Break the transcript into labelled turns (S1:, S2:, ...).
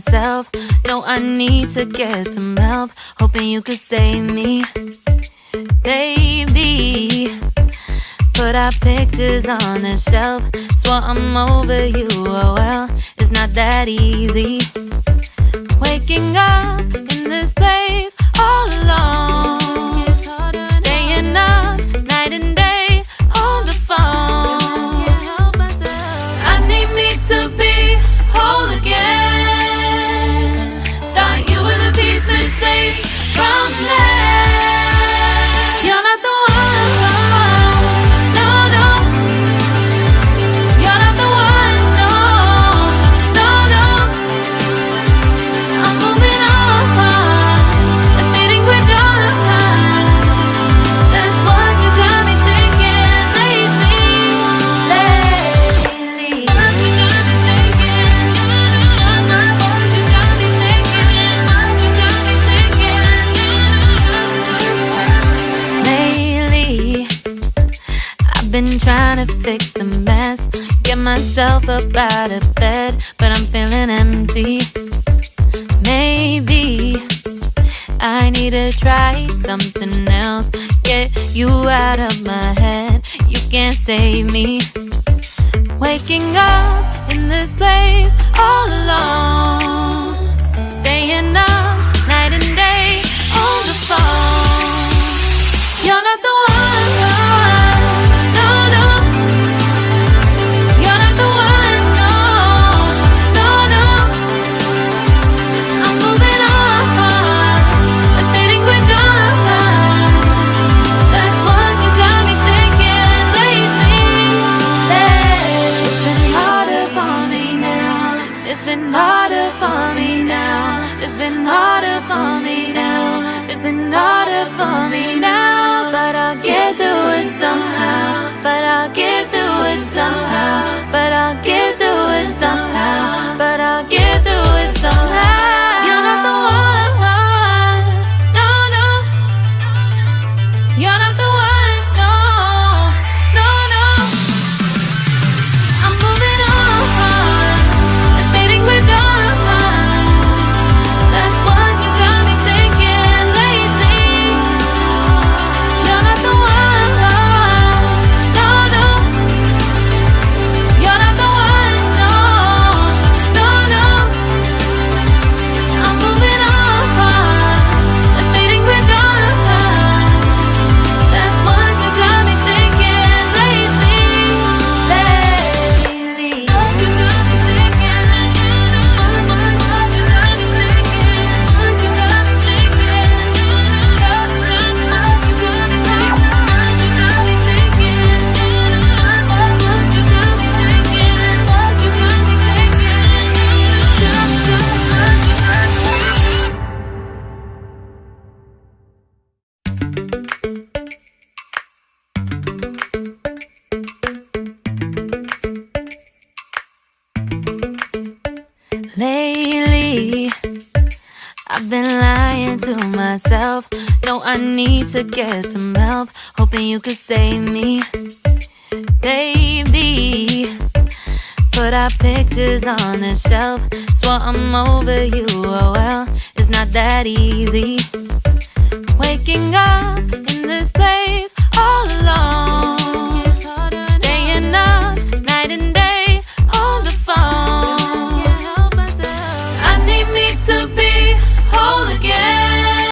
S1: myself. No, I need to get some help. Hoping you could save me, baby. Put our pictures on the shelf. Swore I'm over you, oh well, it's not that easy. Waking up in this place all alone, staying up night and day on the phone. I need me to be whole again. Thought you were the piece missing from there. You're not the one. Been trying to fix the mess, get myself up out of bed, but I'm feeling empty. Maybe I need to try something else. Get you out of my head, you can't save me. Waking up in this place all alone, staying up night and day on the phone. You're not the one. It's been harder for me now. It's been harder for me now. It's been harder for me now. But I'll get through it somehow. But I'll get through it somehow. But I'll get through it somehow. But I'll get through it somehow. You're not the one. No, no. You're not the one. No, no, no. I'm moving on. Lately, I've been lying to myself. No, I need to get some help. Hoping you could save me, baby. Put our pictures on the shelf. Swore I'm over you, oh well, it's not that easy. Waking up